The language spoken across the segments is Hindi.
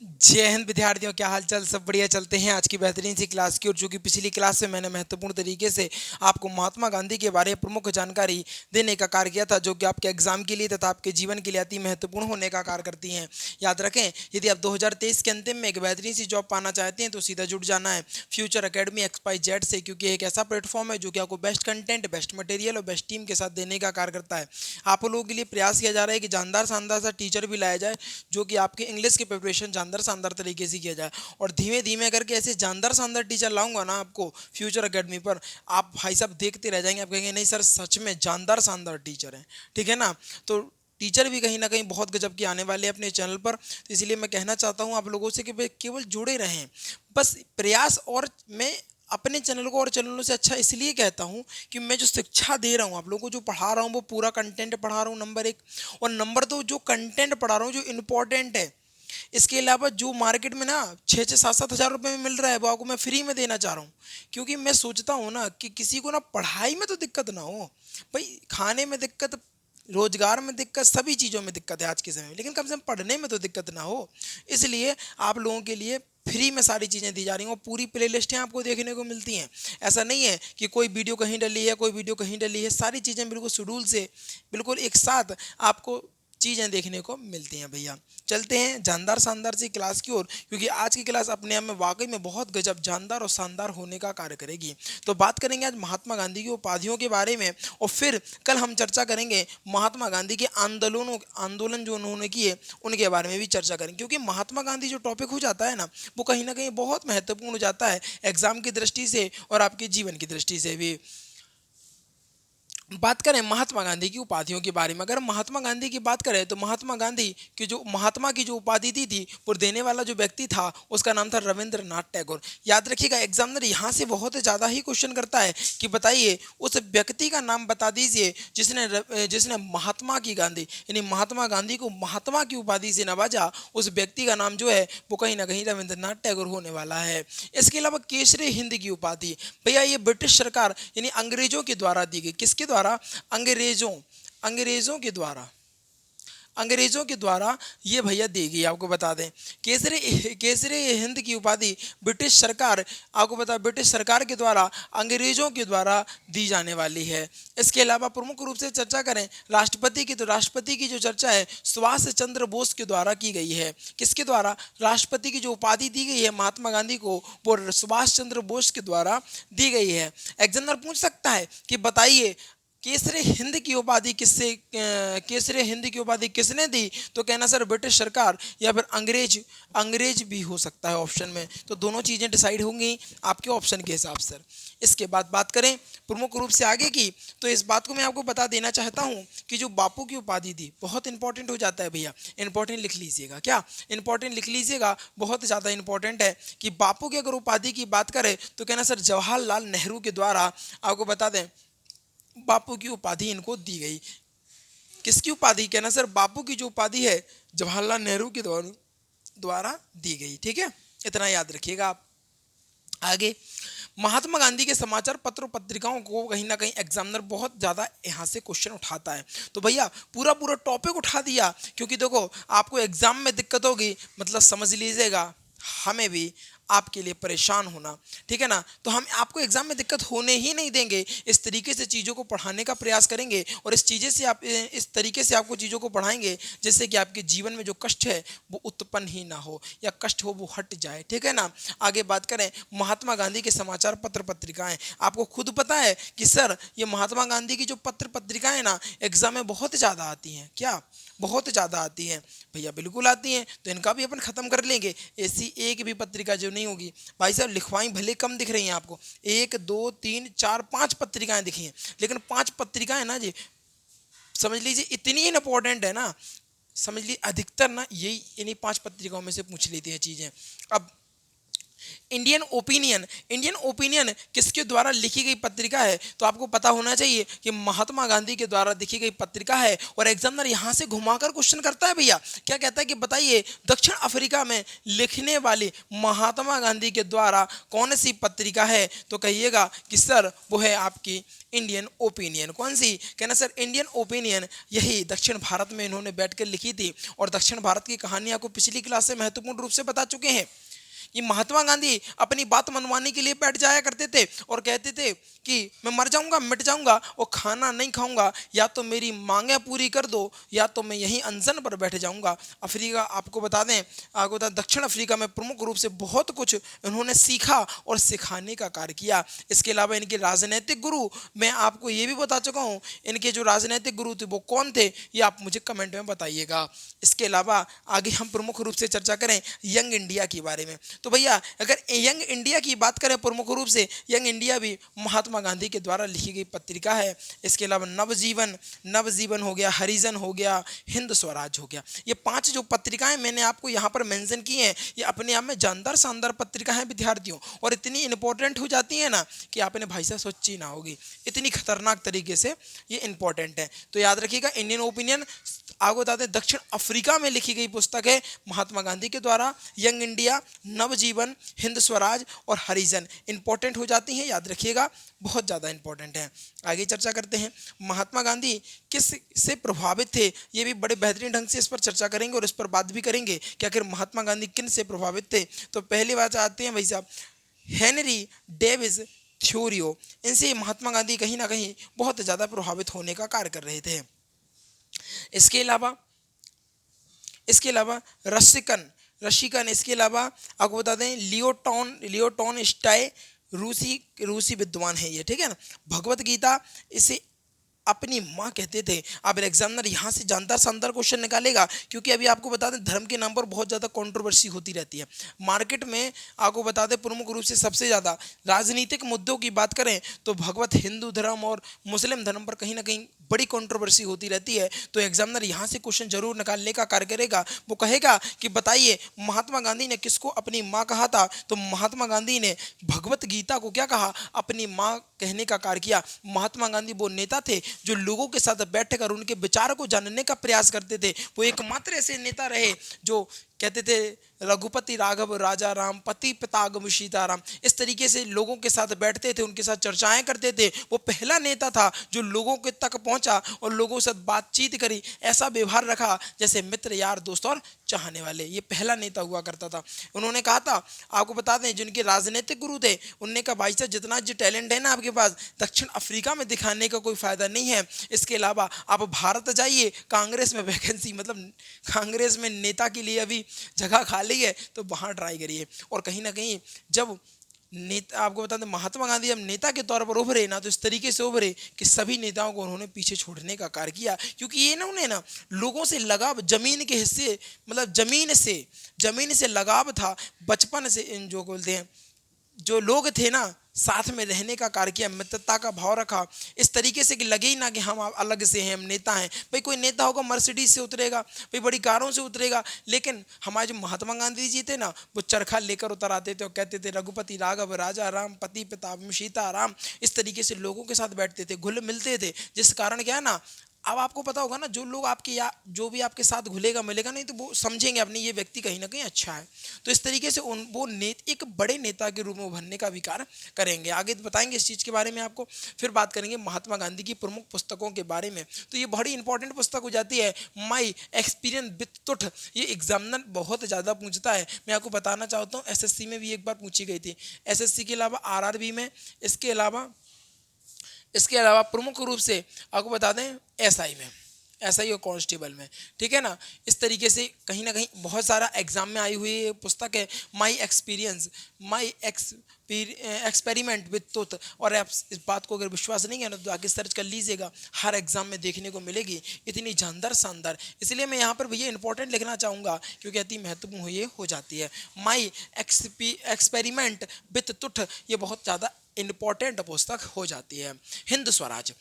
जय हिंद विद्यार्थियों, क्या हाल चाल। सब बढ़िया चलते हैं आज की बेहतरीन सी क्लास की। और चूंकि पिछली क्लास में मैंने महत्वपूर्ण तरीके से आपको महात्मा गांधी के बारे में प्रमुख जानकारी देने का कार्य किया था, जो कि आपके एग्जाम के लिए तथा आपके जीवन के लिए अति महत्वपूर्ण होने का कार्य करती हैं। याद रखें, यदि आप 2023 के अंतिम में एक बेहतरीन सी जॉब पाना चाहते हैं तो सीधा जुड़ जाना है फ्यूचर अकेडमी XYZ से, क्योंकि एक ऐसा प्लेटफॉर्म है जो कि आपको बेस्ट कंटेंट, बेस्ट मटेरियल और बेस्ट टीम के साथ देने का कार्य करता है। आप लोगों के लिए प्रयास किया जा रहा है कि जानदार शानदार सा टीचर भी लाया जाए, जो कि आपके इंग्लिश की प्रिपरेशन जानदार शानदार तरीके से किया जाए। और धीमे धीमे करके ऐसे जानदार शानदार टीचर लाऊंगा ना आपको फ्यूचर अकेडमी पर, आप भाई साहब देखते रह जाएंगे। आप कहेंगे नहीं सर, सच में जानदार शानदार टीचर हैं। ठीक है ना। तो टीचर भी कहीं ना कहीं बहुत गजब के आने वाले हैं अपने चैनल पर। तो इसलिए मैं कहना चाहता हूँ आप लोगों से कि भाई केवल जुड़े रहें, बस प्रयास। और मैं अपने चैनल को और चैनलों से अच्छा इसलिए कहता हूँ कि मैं जो शिक्षा दे रहा हूँ आप लोगों को, जो पढ़ा रहा हूँ वो पूरा कंटेंट पढ़ा रहा हूँ, नंबर एक। और नंबर दो, जो कंटेंट पढ़ा रहा हूँ जो इम्पोर्टेंट है, इसके अलावा जो मार्केट में ना 6-7 हज़ार रुपये में मिल रहा है वो आपको मैं फ्री में देना चाह रहा हूँ। क्योंकि मैं सोचता हूँ ना कि किसी को ना पढ़ाई में तो दिक्कत ना हो भाई, खाने में दिक्कत, रोजगार में दिक्कत, सभी चीज़ों में दिक्कत है आज के समय में, लेकिन कम से कम पढ़ने में तो दिक्कत ना हो। इसलिए आप लोगों के लिए फ्री में सारी चीज़ें दी जा रही हैं और पूरी प्ले लिस्टें आपको देखने को मिलती हैं। ऐसा नहीं है कि कोई वीडियो कहीं डली है, कोई वीडियो कहीं डली है। सारी चीज़ें बिल्कुल शेड्यूल से, बिल्कुल एक साथ आपको चीज़ें देखने को मिलती हैं भैया। चलते हैं जानदार शानदार सी क्लास की ओर, क्योंकि आज की क्लास अपने आप में वाकई में बहुत गजब जानदार और शानदार होने का कार्य करेगी। तो बात करेंगे आज महात्मा गांधी की उपाधियों के बारे में, और फिर कल हम चर्चा करेंगे महात्मा गांधी के आंदोलन जो उन्होंने किए उनके बारे में भी चर्चा करेंगे। क्योंकि महात्मा गांधी जो टॉपिक हो जाता है ना, वो कहीं ना कहीं बहुत महत्वपूर्ण हो जाता है एग्जाम की दृष्टि से और आपके जीवन की दृष्टि से भी। बात करें महात्मा गांधी की उपाधियों के बारे में, अगर महात्मा गांधी की बात करें तो महात्मा की जो उपाधि दी थी वो देने वाला जो व्यक्ति था उसका नाम था रविंद्रनाथ टैगोर। याद रखिएगा, एग्जामिनर यहाँ से बहुत ज़्यादा ही क्वेश्चन करता है कि बताइए उस व्यक्ति का नाम बता दीजिए जिसने महात्मा की गांधी यानी महात्मा गांधी को महात्मा की उपाधि से नवाजा। उस व्यक्ति का नाम जो है वो कहीं ना कहीं रविंद्रनाथ टैगोर होने वाला है। इसके अलावा केसरी हिंद की उपाधि, भैया ये ब्रिटिश सरकार यानी अंग्रेजों के द्वारा दी गई। किसके द्वारा? अंग्रेजों अंग्रेजों के द्वारा, अंग्रेजों के द्वारा ये भैया देगी। आपको बता दें, केसरी केसरी हिंद की उपाधि ब्रिटिश सरकार, आपको बता ब्रिटिश सरकार के द्वारा अंग्रेजों के द्वारा दी जाने वाली है। इसके अलावा प्रमुख रूप से चर्चा करें राष्ट्रपति की, तो राष्ट्रपति की जो चर्चा है सुभाष चंद्र बोस के द्वारा की गई है। किसके द्वारा? राष्ट्रपति की जो उपाधि दी गई है महात्मा गांधी को वो सुभाष चंद्र बोस के द्वारा दी गई है। एग्जामिनर पूछ सकता है कि बताइए केसरी हिंद की उपाधि केसरी हिंद की उपाधि किसने दी? तो कहना सर ब्रिटिश सरकार या फिर अंग्रेज। अंग्रेज भी हो सकता है ऑप्शन में, तो दोनों चीज़ें डिसाइड होंगी आपके ऑप्शन के हिसाब से। इसके बाद बात करें प्रमुख रूप से आगे की, तो इस बात को मैं आपको बता देना चाहता हूं कि जो बापू की उपाधि थी बहुत इंपॉर्टेंट हो जाता है भैया। इंपॉर्टेंट लिख लीजिएगा, क्या इंपॉर्टेंट लिख लीजिएगा, बहुत ज़्यादा इंपॉर्टेंट है कि बापू की अगर उपाधि की बात करें तो कहना सर जवाहरलाल नेहरू के द्वारा, आपको बता दें, बापू की उपाधि इनको दी गई। किसकी उपाधि? कहना सर बापू की जो उपाधि है जवाहरलाल नेहरू के द्वारा दी गई। ठीक है, इतना याद रखिएगा आप। आगे महात्मा गांधी के समाचार पत्र पत्रिकाओं को कहीं ना कहीं एग्जामिनर बहुत ज़्यादा यहाँ से क्वेश्चन उठाता है। तो भैया पूरा पूरा टॉपिक उठा दिया, क्योंकि देखो आपको एग्जाम में दिक्कत होगी, मतलब समझ लीजिएगा हमें भी आपके लिए परेशान होना। ठीक है ना। तो हम आपको एग्जाम में दिक्कत होने ही नहीं देंगे, इस तरीके से चीज़ों को पढ़ाने का प्रयास करेंगे और इस तरीके से आपको चीज़ों को पढ़ाएंगे जिससे कि आपके जीवन में जो कष्ट है वो उत्पन्न ही ना हो, या कष्ट हो वो हट जाए। ठीक है ना। आगे बात करें महात्मा गांधी के समाचार पत्र पत्रिकाएं, आपको खुद पता है कि सर ये महात्मा गांधी की जो पत्र पत्रिकाएं ना एग्जाम में बहुत ज़्यादा आती हैं। क्या बहुत ज़्यादा आती हैं? भैया बिल्कुल आती हैं, तो इनका भी अपन ख़त्म कर लेंगे। ऐसी एक भी पत्रिका जो नहीं होगी, भाई साहब लिखवाई भले कम दिख रही हैं आपको, 1 2 3 4 5 पत्रिकाएं दिखी हैं, लेकिन 5 पत्रिकाएं ना जी, समझ लीजिए इतनी इंपॉर्टेंट है ना, समझ लीजिए अधिकतर ना यही इन्हीं 5 पत्रिकाओं में से पूछ लेती हैं चीज़ें। अब इंडियन ओपिनियन, इंडियन ओपिनियन किसके द्वारा लिखी गई पत्रिका है? तो आपको पता होना चाहिए कि महात्मा गांधी के द्वारा लिखी गई पत्रिका है। और एग्जामिनर यहां से घुमाकर क्वेश्चन करता है भैया, क्या कहता है कि बताइए दक्षिण अफ्रीका में लिखने वाली महात्मा गांधी के द्वारा कौन सी पत्रिका है? तो कहिएगा कि सर वो है आपकी इंडियन ओपिनियन। कौन सी? कहना सर इंडियन ओपिनियन, यही दक्षिण भारत में इन्होंने बैठकर लिखी थी। और दक्षिण भारत की कहानी आपको पिछली क्लास से महत्वपूर्ण रूप से बता चुके हैं। ये महात्मा गांधी अपनी बात मनवाने के लिए बैठ जाया करते थे और कहते थे कि मैं मर जाऊंगा, मिट जाऊंगा और खाना नहीं खाऊंगा, या तो मेरी मांगे पूरी कर दो या तो मैं यहीं अनशन पर बैठ जाऊंगा। अफ्रीका, आपको बता दें, आपको बता दक्षिण अफ्रीका में प्रमुख रूप से बहुत कुछ इन्होंने सीखा और सिखाने का कार्य किया। इसके अलावा इनके राजनीतिक गुरु, मैं आपको ये भी बता चुका हूँ, इनके जो राजनीतिक गुरु थे वो कौन थे, ये आप मुझे कमेंट में बताइएगा। इसके अलावा आगे हम प्रमुख रूप से चर्चा करें यंग इंडिया के बारे में। तो भैया अगर यंग इंडिया की बात करें प्रमुख रूप से, यंग इंडिया भी महात्मा गांधी के द्वारा लिखी गई पत्रिका है। इसके अलावा नवजीवन, नवजीवन हो गया, हरिजन हो गया, हिंद स्वराज हो गया। ये 5 जो पत्रिकाएं मैंने आपको यहाँ पर मेंशन की हैं, ये अपने आप में जानदार शानदार पत्रिका है विद्यार्थियों, और इतनी इंपॉर्टेंट हो जाती है ना कि आपने भाई साहब सोची ना होगी, इतनी खतरनाक तरीके से ये इंपॉर्टेंट है। तो याद रखिएगा इंडियन ओपिनियन आपको बताते हैं दक्षिण अफ्रीका में लिखी गई पुस्तक है महात्मा गांधी के द्वारा। यंग इंडिया, नवजीवन, हिंद स्वराज और हरिजन इंपॉर्टेंट हो जाती हैं, याद रखिएगा, बहुत ज़्यादा इंपॉर्टेंट है। आगे चर्चा करते हैं महात्मा गांधी किस से प्रभावित थे, ये भी बड़े बेहतरीन ढंग से इस पर चर्चा करेंगे और इस पर बात भी करेंगे कि आखिर महात्मा गांधी किन से प्रभावित थे। तो पहली बात आते हैं भाई साहब हेनरी डेविस थ्योरियो, इनसे महात्मा गांधी कहीं ना कहीं बहुत ज़्यादा प्रभावित होने का कार्य कर रहे थे। इसके अलावा रशिकन, इसके अलावा आपको बता दें लियोटॉन स्टाई, रूसी विद्वान है ये, ठीक है ना। भगवत गीता इसे अपनी माँ कहते थे। अब एग्जामिनर यहाँ से जानदार शानदार क्वेश्चन निकालेगा, क्योंकि अभी आपको बता दें धर्म के नाम पर बहुत ज़्यादा कंट्रोवर्सी होती रहती है मार्केट में। आपको बता दें प्रमुख रूप से सबसे ज़्यादा राजनीतिक मुद्दों की बात करें तो भगवत हिंदू धर्म और मुस्लिम धर्म पर कहीं ना कहीं बड़ी कंट्रोवर्सी होती रहती है। तो एग्जामिनर यहाँ से क्वेश्चन जरूर निकालने का कार्य करेगा। वो कहेगा कि बताइए महात्मा गांधी ने किसको अपनी माँ कहा था? तो महात्मा गांधी ने भगवत गीता को क्या कहा? अपनी माँ कहने का कार्य किया। महात्मा गांधी वो नेता थे जो लोगों के साथ बैठकर उनके विचारों को जानने का प्रयास करते थे। वो एकमात्र ऐसे नेता रहे जो कहते थे रघुपति राघव राजा राम, पति पितागम सीताराम, इस तरीके से लोगों के साथ बैठते थे, उनके साथ चर्चाएं करते थे। वो पहला नेता था जो लोगों के तक पहुंचा और लोगों से बातचीत करी, ऐसा व्यवहार रखा जैसे मित्र, यार, दोस्त और चाहने वाले। ये पहला नेता हुआ करता था। उन्होंने कहा था, आपको बता दें जिनके राजनीतिक गुरु थे, उनने कहा भाई साहब जितना जो टैलेंट है ना आपके पास, दक्षिण अफ्रीका में दिखाने का कोई फायदा नहीं है। इसके अलावा आप भारत जाइए, कांग्रेस में वैकेंसी, मतलब कांग्रेस में नेता के लिए अभी जगह खाली है, तो वहाँ ट्राई करिए। और कहीं ना कहीं जब नेता, आपको बता दें महात्मा गांधी जब नेता के तौर पर उभरे ना, तो इस तरीके से उभरे कि सभी नेताओं को उन्होंने पीछे छोड़ने का कार्य किया, क्योंकि ये ना उन्हें ना लोगों से लगाव, जमीन के हिस्से, मतलब जमीन से लगाव था बचपन से। इन जो बोलते हैं जो लोग थे ना, साथ में रहने का कार्य किया, मित्रता का भाव रखा, इस तरीके से कि लगे ही ना कि हम अलग से हैं, हम नेता हैं। भाई कोई नेता होगा मर्सिडीज से उतरेगा, भाई बड़ी कारों से उतरेगा, लेकिन हमारे जो महात्मा गांधी जी थे ना, वो चरखा लेकर उतर आते थे और कहते थे रघुपति राघव राजा राम, पति पितामह सीताराम। इस तरीके से लोगों के साथ बैठते थे, घुल मिलते थे, जिस कारण क्या है ना, अब आपको पता होगा ना, जो लोग आपके या जो भी आपके साथ घुलेगा मिलेगा नहीं, तो वो समझेंगे अपने ये व्यक्ति कहीं ना कहीं अच्छा है। तो इस तरीके से वो एक बड़े नेता के रूप में उभरने का विकार करेंगे। आगे बताएंगे इस चीज़ के बारे में आपको। फिर बात करेंगे महात्मा गांधी की प्रमुख पुस्तकों के बारे में। तो ये बड़ी इंपॉर्टेंट पुस्तक हो जाती है माई एक्सपीरियंस विथ तुठ। ये एग्जामिनर बहुत ज़्यादा पूछता है। मैं आपको बताना चाहता हूँ एसएससी में भी एक बार पूछी गई थी, एसएससी के अलावा आरआरबी में, इसके अलावा प्रमुख रूप से आपको बता दें एसआई और कांस्टेबल में, ठीक है ना। इस तरीके से कहीं ना कहीं बहुत सारा एग्जाम में आई हुई ये पुस्तक है माई एक्सपेरिमेंट विद तुथ। और आप इस बात को अगर विश्वास नहीं है ना, तो आगे सर्च कर लीजिएगा, हर एग्जाम में देखने को मिलेगी, इतनी जानदार शानदार। इसलिए मैं यहाँ पर भैया इंपॉर्टेंट लिखना चाहूँगा, क्योंकि अति महत्वपूर्ण ये हो जाती है। माई एक्सपेरिमेंट विद तुठ, ये बहुत ज़्यादा इंपॉर्टेंट पुस्तक हो जाती है। हिंद स्वराज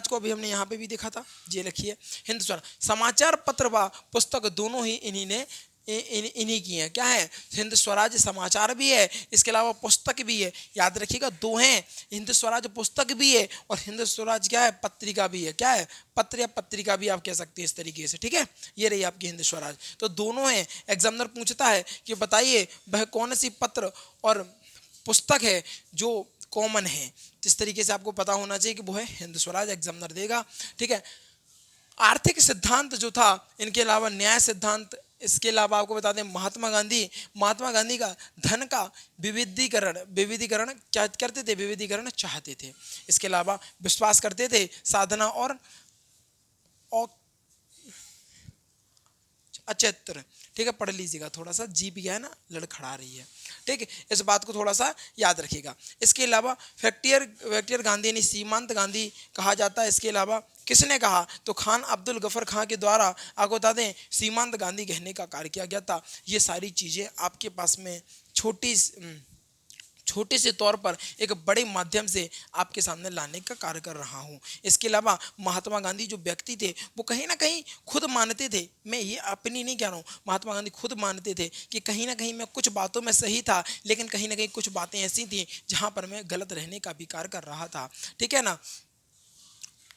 को अभी हमने यहाँ पे भी देखा था, ये लिखिए हिंद स्वराज। समाचार पत्र व पुस्तक दोनों ही इन्हीं ने इन्हीं की हैं। क्या है? हिंद स्वराज समाचार भी है, इसके अलावा पुस्तक भी है। याद रखिएगा, दो हैं, हिंद स्वराज पुस्तक भी है और हिंद स्वराज क्या है? पत्रिका भी है। क्या है? पत्र या पत्रिका भी आप कह सकते हैं इस तरीके से। ठीक है, ये रही आपकी हिंद स्वराज। तो दोनों हैं। एग्जामिनर पूछता है कि बताइए वह कौन सी पत्र और पुस्तक है जो कॉमन है। जिस तरीके से आपको पता होना चाहिए कि वो है हिंद स्वराज, एग्जामिनर देगा। ठीक है, आर्थिक सिद्धांत जो था, इनके अलावा न्याय सिद्धांत, इसके अलावा आपको बता दें महात्मा गांधी का धन का विविधीकरण विविधीकरण क्या करते थे? विविधीकरण चाहते थे। इसके अलावा विश्वास करते थे साधना और अचित्र। ठीक है, पढ़ लीजिएगा थोड़ा सा, जी भी है ना, लड़खड़ा रही है। ठीक है, इस बात को थोड़ा सा याद रखिएगा। इसके अलावा फैक्टियर गांधी यानी सीमांत गांधी कहा जाता है। इसके अलावा किसने कहा? तो खान अब्दुल गफर खां के द्वारा आपको बता दें सीमांत गांधी कहने का कार्य किया गया था। ये सारी चीज़ें आपके पास में छोटे से तौर पर एक बड़े माध्यम से आपके सामने लाने का कार्य कर रहा हूँ। इसके अलावा महात्मा गांधी जो व्यक्ति थे वो कहीं ना कहीं खुद मानते थे, मैं ये अपनी नहीं कह रहा हूँ, महात्मा गांधी खुद मानते थे कि कहीं ना कहीं मैं कुछ बातों में सही था, लेकिन कहीं ना कहीं कुछ बातें ऐसी थी जहाँ पर मैं गलत रहने का भी कार्य कर रहा था। ठीक है ना,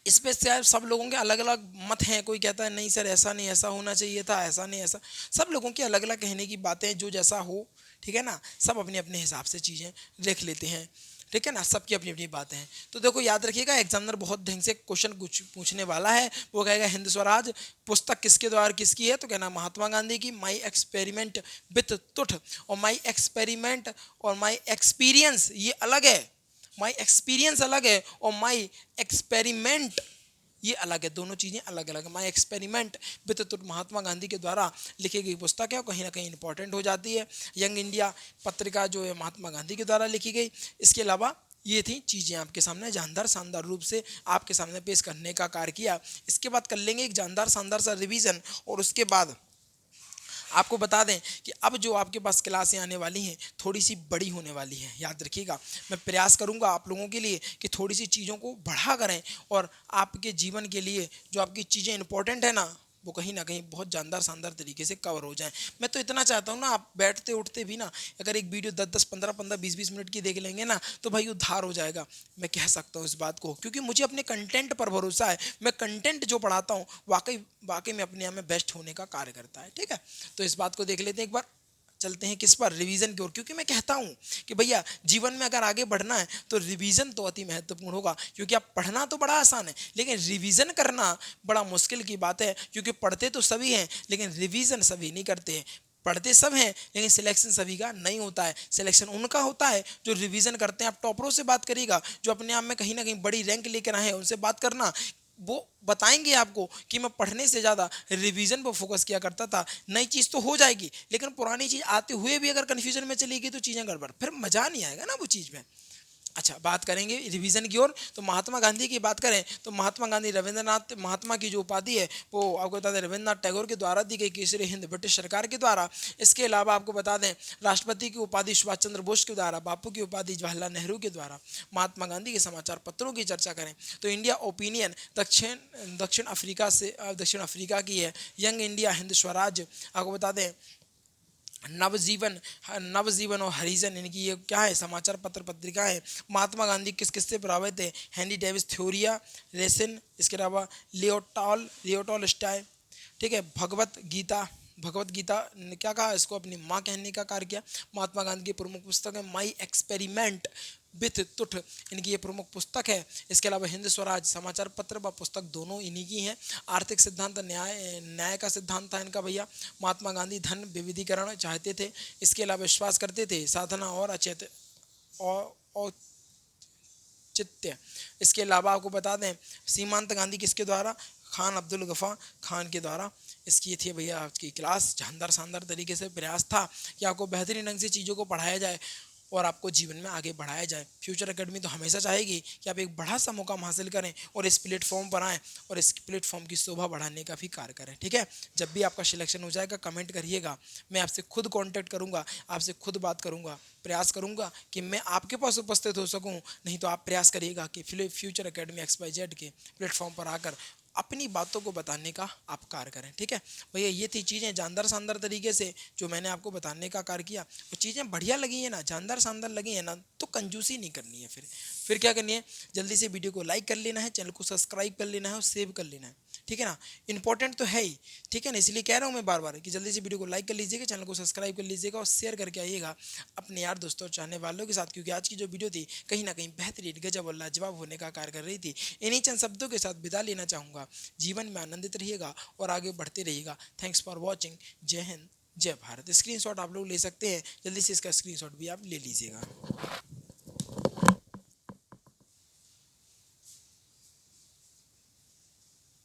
इस पे शायद सब लोगों के अलग अलग मत हैं। कोई कहता है नहीं सर ऐसा नहीं, ऐसा होना चाहिए था, ऐसा नहीं ऐसा। सब लोगों की अलग अलग कहने की बातें हैं, जो जैसा हो। ठीक है ना, सब अपने अपने हिसाब से चीज़ें लिख लेते हैं। ठीक है ना, सबकी अपनी अपनी बातें हैं। तो देखो याद रखिएगा, एग्जामिनर बहुत ढंग से क्वेश्चन कुछ पूछने वाला है। वो कहेगा हिंद स्वराज पुस्तक किसके द्वारा किसकी है? तो कहना महात्मा गांधी की। माई एक्सपेरिमेंट विथ तुठ और माई एक्सपेरिमेंट और माई एक्सपीरियंस ये अलग है। माई एक्सपीरियंस अलग है और माई एक्सपेरिमेंट ये अलग है। दोनों चीज़ें अलग अलग है। My experiment with Mahatma Gandhi के द्वारा लिखी गई पुस्तक है और कहीं ना कहीं इंपॉर्टेंट हो जाती है। यंग इंडिया पत्रिका जो है महात्मा गांधी के द्वारा लिखी गई। इसके अलावा ये थी चीज़ें आपके सामने जानदार शानदार रूप से आपके सामने पेश करने का कार्य किया। इसके बाद कर लेंगे एक जानदार शानदार सा रिवीजन और उसके बाद आपको बता दें कि अब जो आपके पास क्लासें आने वाली हैं थोड़ी सी बड़ी होने वाली हैं। याद रखिएगा, मैं प्रयास करूंगा आप लोगों के लिए कि थोड़ी सी चीज़ों को बढ़ा करें और आपके जीवन के लिए जो आपकी चीज़ें इंपॉर्टेंट है ना, वो कहीं ना कहीं बहुत जानदार शानदार तरीके से कवर हो जाएं। मैं तो इतना चाहता हूँ ना, आप बैठते उठते भी ना अगर एक वीडियो 10-10, 15-15, 20-20 मिनट की देख लेंगे ना, तो भाई उद्धार हो जाएगा। मैं कह सकता हूँ इस बात को, क्योंकि मुझे अपने कंटेंट पर भरोसा है। मैं कंटेंट जो पढ़ाता हूँ वाकई वाकई में अपने आप में बेस्ट होने का कार्य करता है। ठीक है, तो इस बात को देख लेते हैं एक बार। चलते हैं किस पर? रिवीजन की ओर। क्योंकि मैं कहता हूँ कि भैया जीवन में अगर आगे बढ़ना है तो रिवीजन तो अति महत्वपूर्ण होगा। क्योंकि आप पढ़ना तो बड़ा आसान है, लेकिन रिवीजन करना बड़ा मुश्किल की बात है। क्योंकि पढ़ते तो सभी हैं लेकिन रिवीजन सभी नहीं करते हैं। पढ़ते सब हैं लेकिन सिलेक्शन सभी का नहीं होता है। सिलेक्शन उनका होता है जो रिवीजन करते हैं। आप टॉपरों से बात करिएगा जो अपने आप में कहीं ना कहीं बड़ी रैंक लेकर आए हैं, उनसे बात करना, वो बताएंगे आपको कि मैं पढ़ने से ज़्यादा रिवीजन पर फोकस किया करता था। नई चीज़ तो हो जाएगी लेकिन पुरानी चीज़ आते हुए भी अगर कन्फ्यूजन में चलेगी तो चीज़ें गड़बड़, फिर मज़ा नहीं आएगा ना वो चीज़ में। अच्छा, बात करेंगे रिवीजन की ओर। तो महात्मा गांधी की बात करें तो महात्मा गांधी रविंद्रनाथ महात्मा की जो उपाधि है वो आपको बता दें रविंद्रनाथ टैगोर के द्वारा दी गई, केसरी हिंद ब्रिटिश सरकार के द्वारा। इसके अलावा आपको बता दें राष्ट्रपति की उपाधि सुभाष चंद्र बोस के द्वारा, बापू की उपाधि जवाहरलाल नेहरू के द्वारा। महात्मा गांधी के समाचार पत्रों की चर्चा करें तो इंडिया ओपिनियन दक्षिण अफ्रीका की है। यंग इंडिया हिंद स्वराज आपको बता दें नवजीवन और हरिजन, इनकी ये क्या है? समाचार पत्र पत्रिका है। महात्मा गांधी किस किस से प्रभावित है? हेनरी डेविस थ्योरिया, रेसिन, इसके अलावा लियोटॉल स्टाइ। ठीक है, भगवत गीता ने क्या कहा? इसको अपनी माँ कहने का कार्य किया। महात्मा गांधी की प्रमुख पुस्तक है माई एक्सपेरिमेंट विथ तुठ, इनकी ये प्रमुख पुस्तक है। इसके अलावा हिंद स्वराज समाचार पत्र व पुस्तक दोनों इन्हीं की हैं। आर्थिक सिद्धांत न्याय का सिद्धांत था इनका भैया। महात्मा गांधी धन विविधीकरण चाहते थे। इसके अलावा विश्वास करते थे साधना और औचित्य। इसके अलावा आपको बता दें सीमांत गांधी किसके द्वारा? खान अब्दुल गफा खान के द्वारा। इसकी थी भैया आज की क्लास। जानदार शानदार तरीके से प्रयास था कि आपको बेहतरीन ढंग से चीज़ों को पढ़ाया जाए और आपको जीवन में आगे बढ़ाया जाए। फ्यूचर एकेडमी तो हमेशा चाहेगी कि आप एक बड़ा सा मुकाम हासिल करें और इस प्लेटफॉर्म पर आएँ और इस प्लेटफॉर्म की शोभा बढ़ाने का भी कार्य करें। ठीक है, जब भी आपका सिलेक्शन हो जाएगा कमेंट करिएगा, मैं आपसे खुद कांटेक्ट करूंगा, आपसे खुद बात करूंगा, प्रयास करूंगा कि मैं आपके पास उपस्थित हो सकूं। नहीं तो आप प्रयास करिएगा कि फ्यूचर एकेडमी XYZ के प्लेटफॉर्म पर आकर अपनी बातों को बताने का आप कार्य करें। ठीक है भैया, ये थी चीज़ें जानदार शानदार तरीके से जो मैंने आपको बताने का कार्य किया। वो चीज़ें बढ़िया लगी है ना, जानदार शानदार लगी है ना, तो कंजूसी नहीं करनी है। फिर क्या करनी है, जल्दी से वीडियो को लाइक कर लेना है, चैनल को सब्सक्राइब कर लेना है और सेव कर लेना है। ठीक है ना, इंपॉर्टेंट तो है ही। ठीक है ना, इसलिए कह रहा हूँ मैं बार बार कि जल्दी से वीडियो को लाइक कर लीजिएगा, चैनल को सब्सक्राइब कर लीजिएगा और शेयर करके आइएगा अपने यार दोस्तों और चाहने वालों के साथ, क्योंकि आज की जो वीडियो थी कहीं ना कहीं बेहतरीन, गजब और लाजवाब होने का कार्य कर रही थी। इन्हीं चंद शब्दों के साथ विदा लेना चाहूँगा। जीवन में आनंदित रहिएगा और आगे बढ़ते रहिएगा। Thanks for watching. जय हिंद, जय भारत। स्क्रीनशॉट आप लोग ले सकते हैं, जल्दी से इसका स्क्रीनशॉट भी आप ले लीजिएगा।